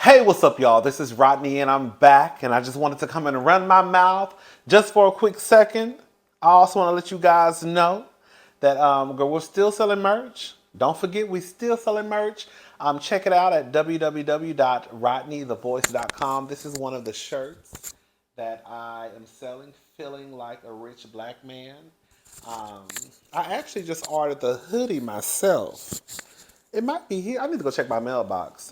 Hey, what's up, y'all? This is Rodney, and I'm back, and I just wanted to come in and run my mouth just for a quick second. I also want to let you guys know that girl, we're still selling merch. Don't forget, we still selling merch. Check it out at www.rodneythavoice.com. This is one of the shirts that I am selling, feeling like a rich black man. Um, I actually just ordered the hoodie myself. It might be here. I need to go check my mailbox.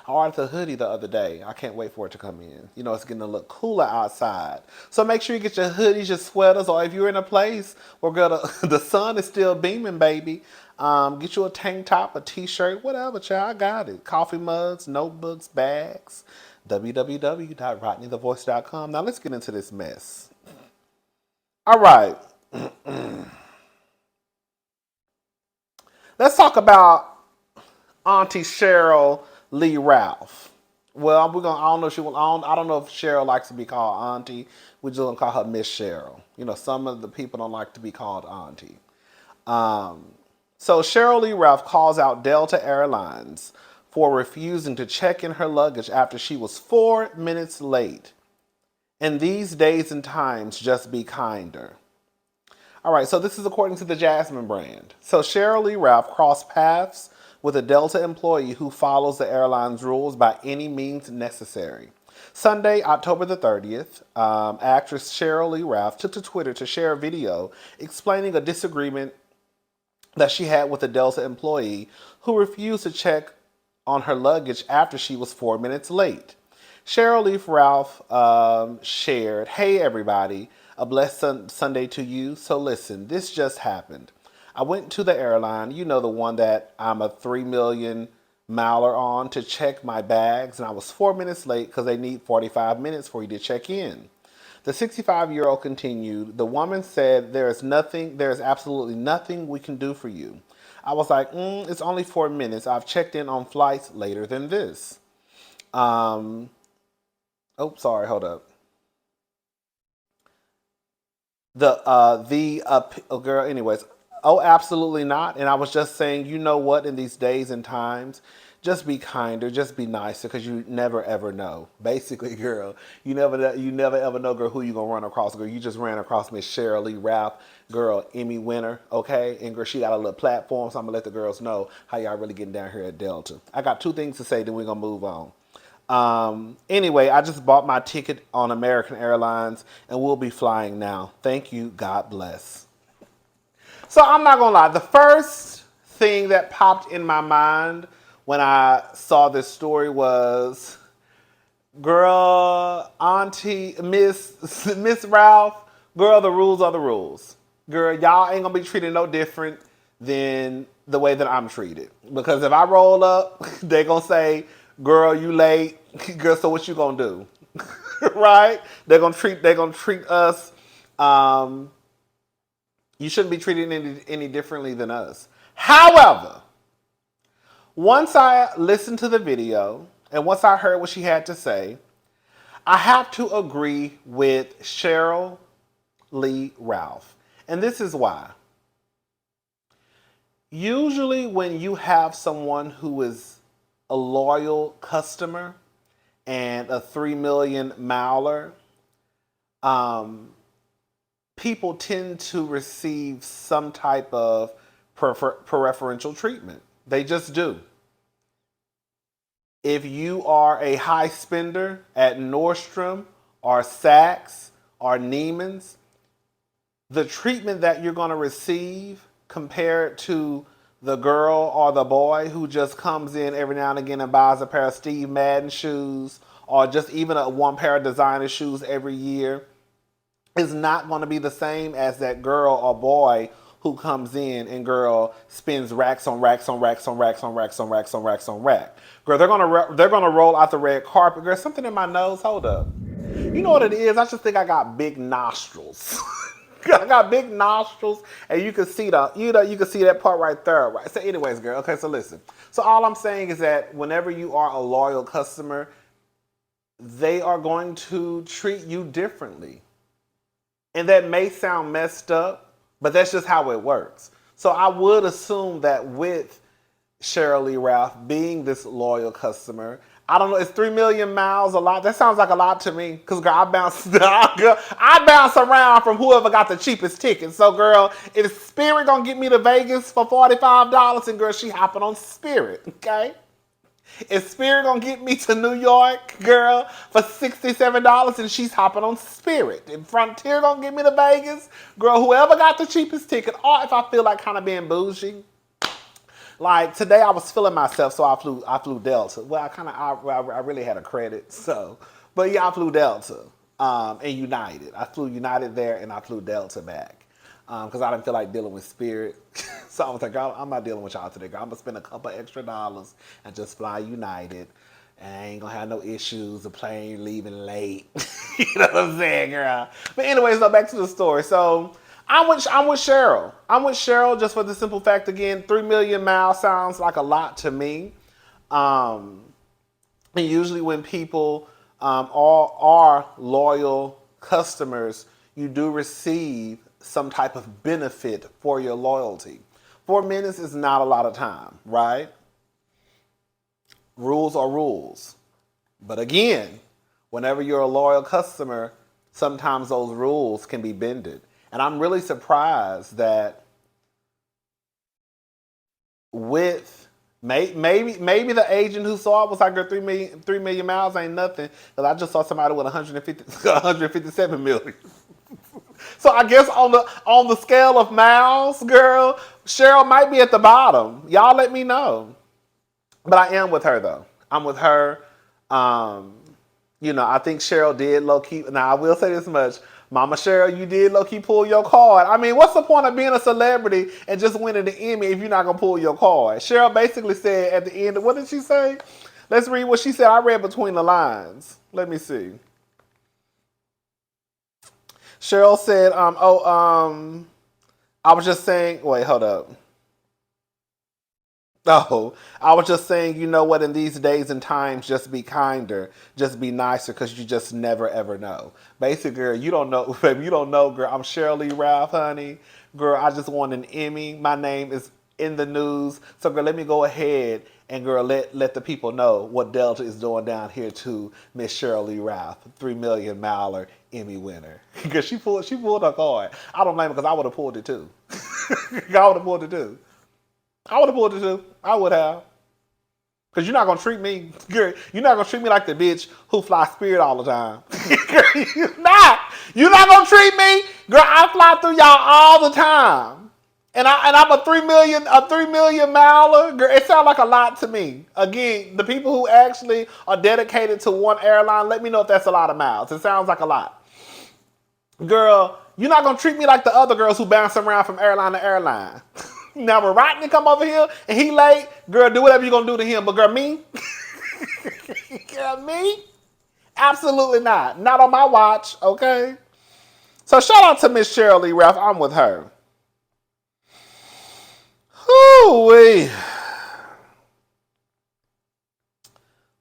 I ordered the hoodie the other day. I can't wait for it to come in. You know, it's getting a little cooler outside. So make sure you get your hoodies, your sweaters, or if you're in a place where girl, the sun is still beaming, baby, get you a tank top, a t-shirt, whatever, child. I got it. Coffee mugs, notebooks, bags. www.rodneythavoice.com. Now let's get into this mess. All right. Let's talk about Auntie Sheryl Lee Ralph. Well, we're gonna. I don't know if she. I don't know if Sheryl likes to be called Auntie. We're just gonna call her Miss Sheryl. You know, some of the people don't like to be called Auntie. So Sheryl Lee Ralph calls out Delta Airlines for refusing to check in her luggage after she was 4 minutes late. In these days and times, just be kinder. All right, so this is according to the Jasmine brand. So Sheryl Lee Ralph crossed paths with a Delta employee who follows the airline's rules by any means necessary. Sunday, October the 30th, actress Sheryl Lee Ralph took to Twitter to share a video explaining a disagreement that she had with a Delta employee who refused to check on her luggage after she was 4 minutes late. Sheryl Lee Ralph shared, "Hey everybody, a blessed Sunday to you. So listen, this just happened. I went to the airline, you know, the one that I'm a 3 million miler on, to check my bags, and I was 4 minutes late because they need 45 minutes for you to check in." The 65-year-old continued, "The woman said there is absolutely nothing we can do for you. I was like, it's only 4 minutes. I've checked in on flights later than this." Sorry, hold up. Girl, anyways. "Oh, absolutely not. And I was just saying, you know what, in these days and times, just be kinder, just be nicer, because you never ever know." Basically, girl, you never ever know, girl, who you gonna run across. Girl, you just ran across Miss Sheryl Lee Ralph, girl, Emmy winner, okay? And girl, she got a little platform, so I'm gonna let the girls know how y'all really getting down here at Delta. I got two things to say, then we're gonna move on. Anyway, I just bought my ticket on American Airlines and we'll be flying now. Thank you. God bless. So I'm not gonna lie. The first thing that popped in my mind when I saw this story was, girl, Auntie Miss Ralph, girl, the rules are the rules. Girl, y'all ain't gonna be treated no different than the way that I'm treated. Because if I roll up, they gonna say, "Girl, you late." Girl, so what you gonna do? Right? They're gonna treat us. You shouldn't be treated any differently than us. However, once I listened to the video and once I heard what she had to say, I have to agree with Sheryl Lee Ralph. And this is why. Usually when you have someone who is a loyal customer and a 3 million miler, people tend to receive some type of preferential treatment. They just do. If you are a high spender at Nordstrom or Saks or Neiman's, the treatment that you're going to receive compared to the girl or the boy who just comes in every now and again and buys a pair of Steve Madden shoes or just even one pair of designer shoes every year is not going to be the same as that girl or boy who comes in and, girl, spends racks on racks on racks on racks on racks on racks on racks on rack. Girl, they're gonna roll out the red carpet. Girl, something in my nose. Hold up. You know what it is? I just think I got big nostrils. I got big nostrils, and you can see you can see that part right there, right? So, anyways, girl. Okay, so listen. So all I'm saying is that whenever you are a loyal customer, they are going to treat you differently. And that may sound messed up, but that's just how it works. So I would assume that with Sheryl Lee Ralph being this loyal customer. I don't know. Is 3 million miles a lot? That sounds like a lot to me. Cause girl, I bounce around from whoever got the cheapest ticket. So girl, if Spirit gonna get me to Vegas for $45, and girl, she hopping on Spirit. Okay. If Spirit gonna get me to New York, girl, for $67, and she's hopping on Spirit. If Frontier gonna get me to Vegas, girl, whoever got the cheapest ticket, or if I feel like kind of being bougie. Like today, I was feeling myself, so I flew Delta. Well, I really had a credit, so, but yeah, I flew Delta and United. I flew United there, and I flew Delta back because I didn't feel like dealing with Spirit. So I was like, I'm not dealing with y'all today, girl. I'm gonna spend a couple extra dollars and just fly United. And I ain't gonna have no issues. The plane leaving late. You know what I'm saying, girl? But anyways, so back to the story. So I'm with Sheryl. I'm with Sheryl just for the simple fact, again, 3 million miles sounds like a lot to me. And usually when people are loyal customers, you do receive some type of benefit for your loyalty. 4 minutes is not a lot of time, right? Rules are rules. But again, whenever you're a loyal customer, sometimes those rules can be bended. And I'm really surprised that with maybe the agent who saw it was like, 3 million miles ain't nothing. Because I just saw somebody with 157 million. So I guess on the scale of miles, girl, Sheryl might be at the bottom. Y'all let me know. But I am with her though. I'm with her. I think Sheryl did low key. Now I will say this much. Mama Sheryl, you did low-key pull your card. I mean, what's the point of being a celebrity and just winning the Emmy if you're not going to pull your card? Sheryl basically said at the end, what did she say? Let's read what she said. I read between the lines. Let me see. Sheryl said, I was just saying, wait, hold up. Oh, I was just saying, you know what, in these days and times, just be kinder, just be nicer, because you just never, ever know. Basically, girl, you don't know, baby, you don't know, girl. I'm Sheryl Lee Ralph, honey. Girl, I just won an Emmy. My name is in the news. So, girl, let me go ahead and, girl, let the people know what Delta is doing down here to Miss Sheryl Lee Ralph, 3 million miler Emmy winner. Because she pulled her card. I don't blame her because I would have pulled it too. I would have pulled it too. I would have pulled it too. I would have. Because you're not going to treat me, girl, you're not going to treat me like the bitch who flies Spirit all the time. Girl, you're not. You're not going to treat me. Girl, I fly through y'all all the time. And I'm a 3 million miler. Girl, it sounds like a lot to me. Again, the people who actually are dedicated to one airline, let me know if that's a lot of miles. It sounds like a lot. Girl, you're not going to treat me like the other girls who bounce around from airline to airline. Now, when Rodney come over here and he late, girl, do whatever you're going to do to him. But girl, me? Girl, me? Absolutely not. Not on my watch, okay? So shout out to Miss Sheryl Lee Ralph. I'm with her. Whoo-wee.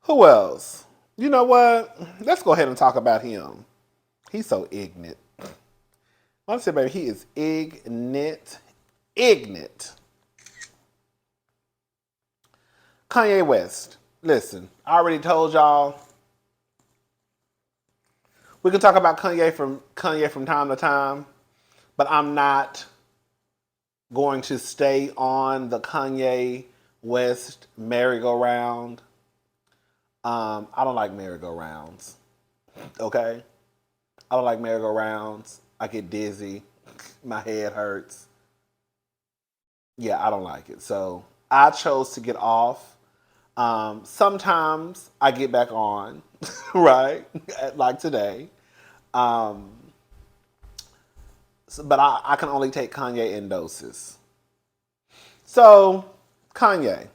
Who else? You know what? Let's go ahead and talk about him. He's so ignorant. I say, baby, he is ignorant. Kanye West. Listen, I already told y'all. We can talk about Kanye from time to time, but I'm not going to stay on the Kanye West merry-go-round. I don't like merry-go-rounds. Okay? I don't like merry-go-rounds. I get dizzy. My head hurts. Yeah, I don't like it. So I chose to get off. Sometimes I get back on, right? Like today. But I can only take Kanye in doses. So, Kanye.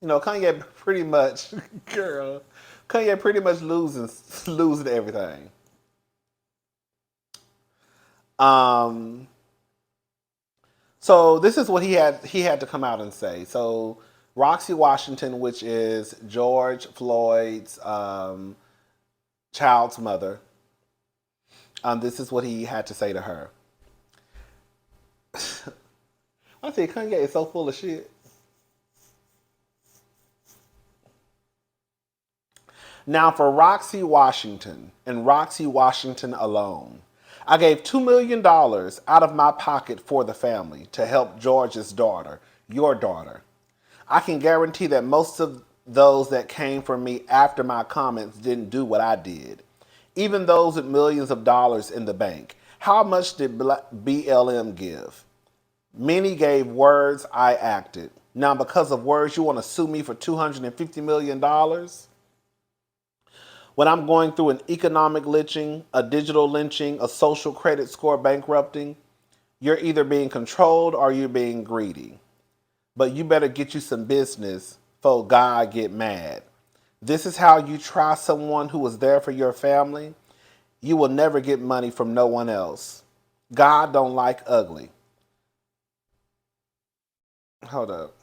Kanye pretty much, girl, Kanye pretty much losing everything. So this is what he had to come out and say. So Roxie Washington, which is George Floyd's child's mother, this is what he had to say to her. I say Kanye is so full of shit. Now for Roxie Washington and Roxie Washington alone, I gave $2 million out of my pocket for the family to help George's daughter, your daughter. I can guarantee that most of those that came from me after my comments didn't do what I did. Even those with millions of dollars in the bank. How much did BLM give? Many gave words, I acted. Now, because of words, you want to sue me for $250 million? When I'm going through an economic lynching, a digital lynching, a social credit score bankrupting, you're either being controlled or you're being greedy. But you better get you some business before God get mad. This is how you try someone who was there for your family. You will never get money from no one else. God don't like ugly. Hold up.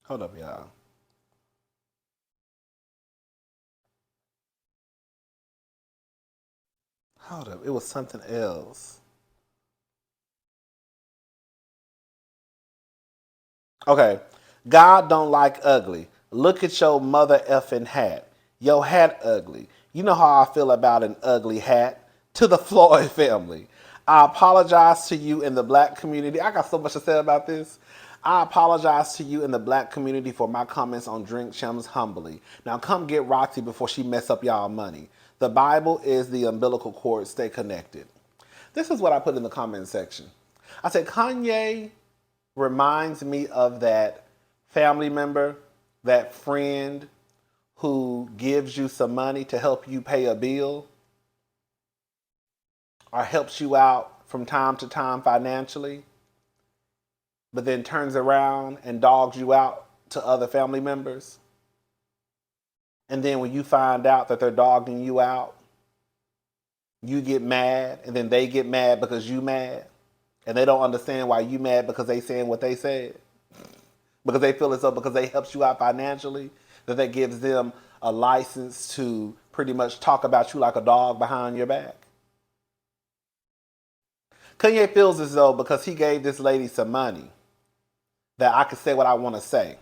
Hold up, y'all. Hold up. It was something else. Okay. God don't like ugly. Look at your mother effing hat. Your hat ugly. You know how I feel about an ugly hat. To the Floyd family. I apologize to you in the black community. I got so much to say about this. I apologize to you in the black community for my comments on Drink Chums humbly. Now come get Roxy before she mess up y'all money. The Bible is the umbilical cord. Stay connected. This is what I put in the comment section. I said Kanye reminds me of that family member, that friend who gives you some money to help you pay a bill or helps you out from time to time financially, but then turns around and dogs you out to other family members. And then when you find out that they're dogging you out, you get mad, and then they get mad because you mad. And they don't understand why you mad because they saying what they said. Because they feel as though because they helped you out financially, that gives them a license to pretty much talk about you like a dog behind your back. Kanye feels as though because he gave this lady some money that I can say what I want to say.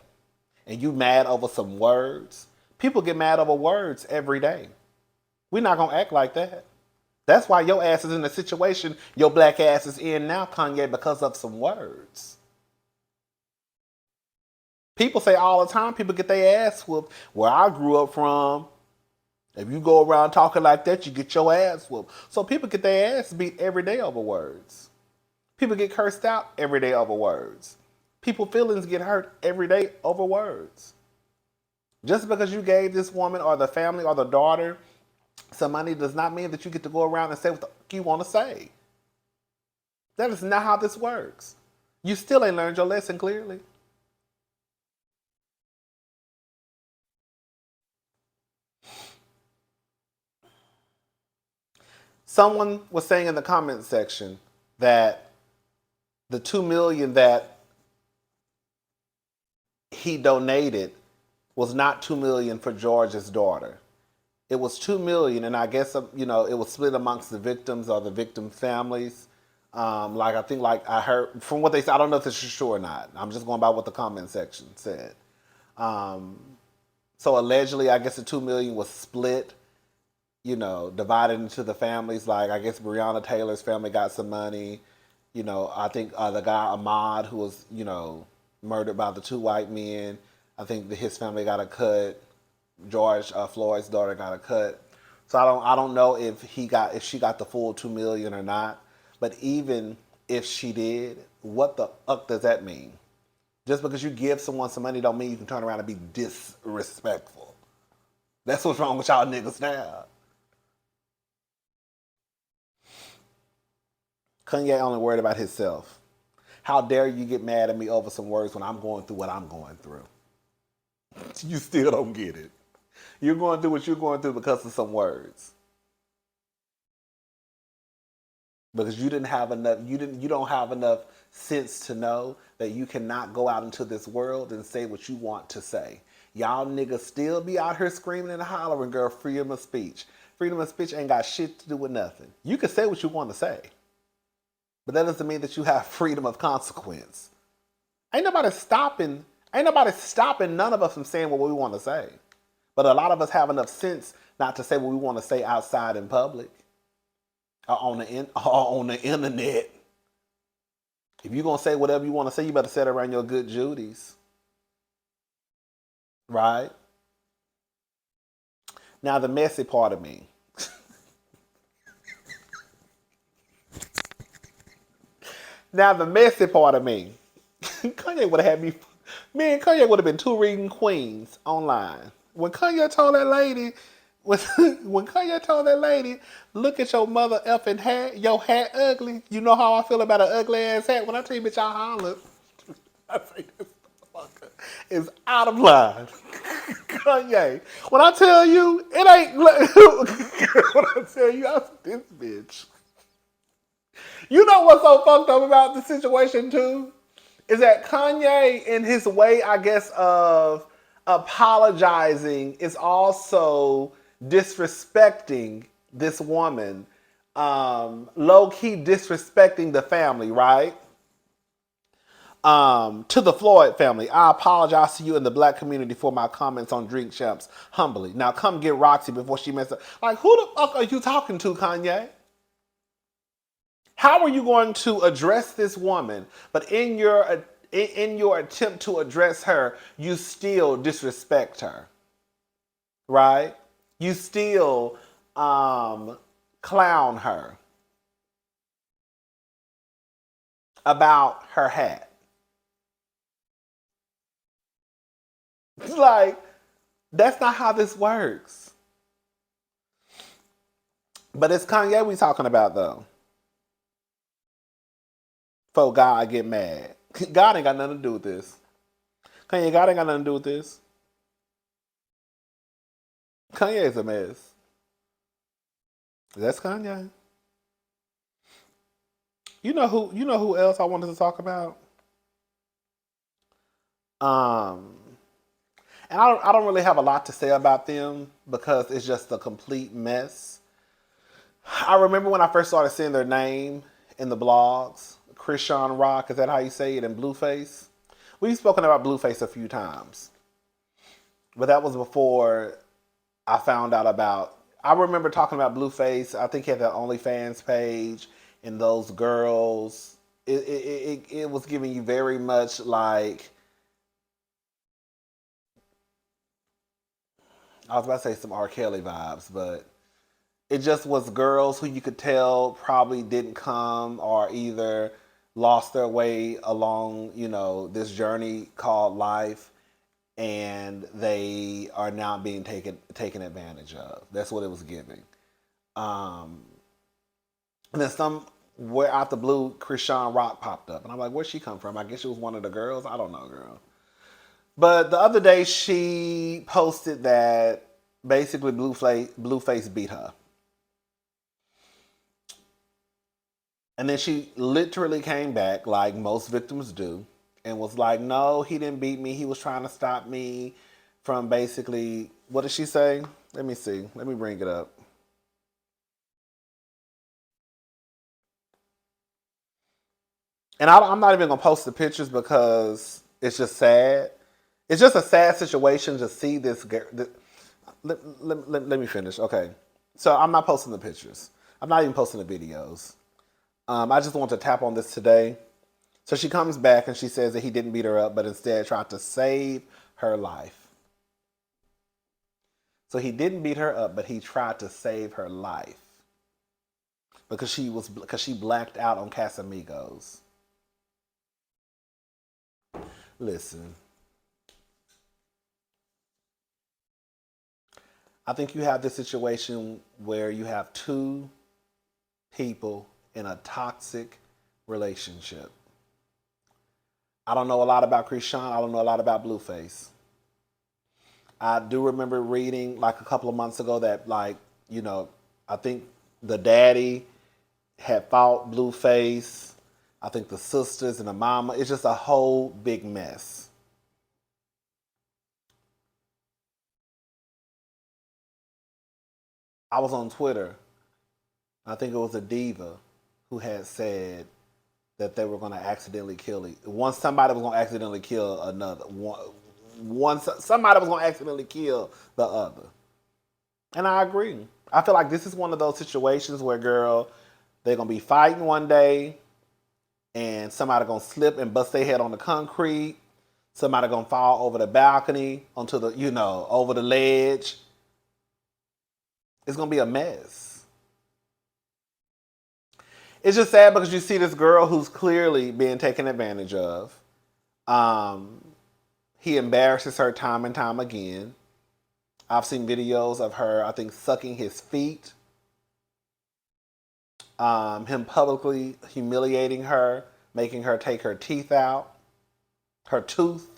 And you mad over some words. People get mad over words every day. We're not going to act like that. That's why your ass is in the situation your black ass is in now, Kanye, because of some words. People say all the time, people get their ass whooped. Where I grew up from, if you go around talking like that, you get your ass whooped. So people get their ass beat every day over words. People get cursed out every day over words. People's feelings get hurt every day over words. Just because you gave this woman or the family or the daughter some money does not mean that you get to go around and say what the fuck you want to say. That is not how this works. You still ain't learned your lesson clearly. Someone was saying in the comment section that the 2 million that he donated was not 2 million for George's daughter. It was 2 million, and I guess it was split amongst the victims or the victim families. Like I think, like I heard from what they said, I don't know if this is true or not. I'm just going by what the comment section said. So allegedly, I guess the 2 million was split, divided into the families. Like I guess Breonna Taylor's family got some money. I think the guy Ahmaud who was murdered by the two white men. I think his family got a cut. George Floyd's daughter got a cut. So I don't know if she got the full 2 million or not. But even if she did, what the fuck does that mean? Just because you give someone some money don't mean you can turn around and be disrespectful. That's what's wrong with y'all niggas now. Kanye only worried about himself. How dare you get mad at me over some words when I'm going through what I'm going through? You still don't get it. You're going through what you're going through because of some words. Because you didn't have enough, you don't have enough sense to know that you cannot go out into this world and say what you want to say. Y'all niggas still be out here screaming and hollering, girl, freedom of speech. Freedom of speech ain't got shit to do with nothing. You can say what you want to say. But that doesn't mean that you have freedom of consequence. Ain't nobody stopping. Ain't nobody stopping none of us from saying what we want to say. But a lot of us have enough sense not to say what we want to say outside in public or on the internet. If you're gonna say whatever you want to say, you better say it around your good Judies, right? Now the messy part of me. Now the messy part of me. Kanye would have had me. Me and Kanye would have been two reading queens online. When Kanye told that lady, when Kanye told that lady, look at your mother effing hat, your hat ugly. You know how I feel about an ugly ass hat. When I tell you, bitch, I holler. I say this motherfucker is out of line. Kanye. When I tell you, it ain't. When I tell you, I this bitch. You know what's so fucked up about the situation too? Is that Kanye, in his way, I guess, of apologizing, is also disrespecting this woman, low key disrespecting the family, right? To the Floyd family, I apologize to you in the black community for my comments on Drink Champs humbly. Now come get Roxie before she messes up. Like, who the fuck are you talking to, Kanye? How are you going to address this woman, but in your attempt to address her, you still disrespect her, right? You still clown her about her hat. It's like, that's not how this works. But it's Kanye we talking about though. For God get mad. God ain't got nothing to do with this. Kanye, God ain't got nothing to do with this. Kanye is a mess. That's Kanye. You know who else I wanted to talk about? Um and I don't really have a lot to say about them because it's just a complete mess. I remember when I first started seeing their name in the blogs. Chrisean Rock, is that how you say it? And Blueface. We've spoken about Blueface a few times. But that was before I found out about. I remember talking about Blueface. I think he had the OnlyFans page and those girls. It was giving you very much like, I was about to say some R. Kelly vibes, but it just was girls who you could tell probably didn't come or either lost their way along, this journey called life, and they are now being taken advantage of. That's what it was giving. Um, and then somewhere out the blue, Chrisean Rock popped up, and I'm like, where'd she come from? I guess she was one of the girls. I don't know, girl. But the other day, she posted that basically Blueface beat her. And then she literally came back, like most victims do, and was like, no, he didn't beat me. He was trying to stop me from basically, what did she say? Let me see. Let me bring it up. And I'm not even going to post the pictures because it's just sad. It's just a sad situation to see this. Let me finish. Okay. So I'm not posting the pictures. I'm not even posting the videos. I just want to tap on this today. So she comes back and she says that he didn't beat her up, but instead tried to save her life. So he didn't beat her up, but he tried to save her life because she blacked out on Casamigos. Listen, I think you have this situation where you have two people in a toxic relationship. I don't know a lot about Chrisean. I don't know a lot about Blueface. I do remember reading like a couple of months ago that I think the daddy had fought Blueface. I think the sisters and the mama. It's just a whole big mess. I was on Twitter. I think it was a diva who had said that they were going to accidentally kill one. Somebody was going to accidentally kill another one. Somebody was going to accidentally kill the other. And I agree. I feel like this is one of those situations where, girl, they're going to be fighting one day and somebody going to slip and bust their head on the concrete. Somebody going to fall over the balcony onto the, over the ledge. It's going to be a mess. It's just sad because you see this girl who's clearly being taken advantage of. He embarrasses her time and time again. I've seen videos of her, I think, sucking his feet. Him publicly humiliating her, making her take her teeth out. Her tooth,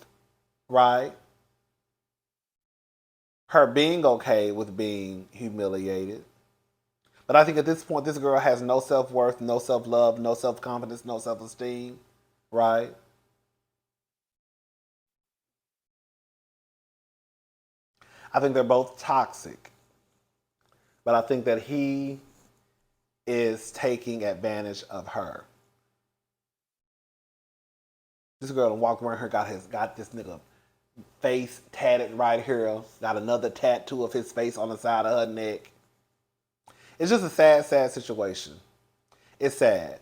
right? Her being okay with being humiliated. But I think at this point, this girl has no self-worth, no self-love, no self-confidence, no self-esteem, right? I think they're both toxic. But I think that he is taking advantage of her. This girl walking around here got this nigga face tatted right here. Got another tattoo of his face on the side of her neck. It's just a sad, sad situation. It's sad.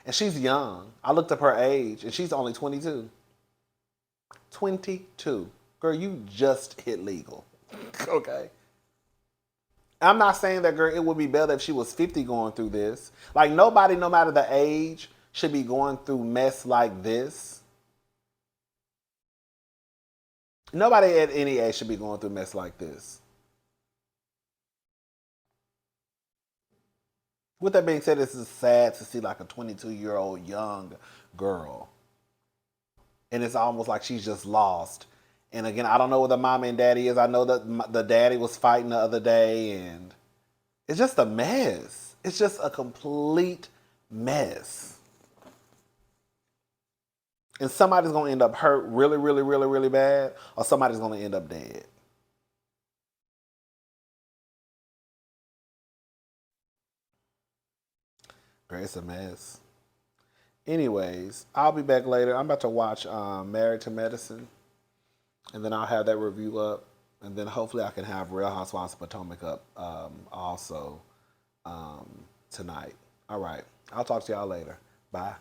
And she's young. I looked up her age, and she's only 22. 22. Girl, you just hit legal. Okay? I'm not saying that, girl, it would be better if she was 50 going through this. Like, nobody, no matter the age, should be going through mess like this. Nobody at any age should be going through mess like this. With that being said, this is sad to see like a 22-year-old young girl. And it's almost like she's just lost. And again, I don't know where the mom and daddy is. I know that the daddy was fighting the other day, and it's just a mess. It's just a complete mess. And somebody's going to end up hurt really, really, really, really bad, or somebody's going to end up dead. Girl, it's a mess. Anyways, I'll be back later. I'm about to watch Married to Medicine, and then I'll have that review up, and then hopefully I can have Real Housewives of Potomac up also tonight. All right. I'll talk to y'all later. Bye.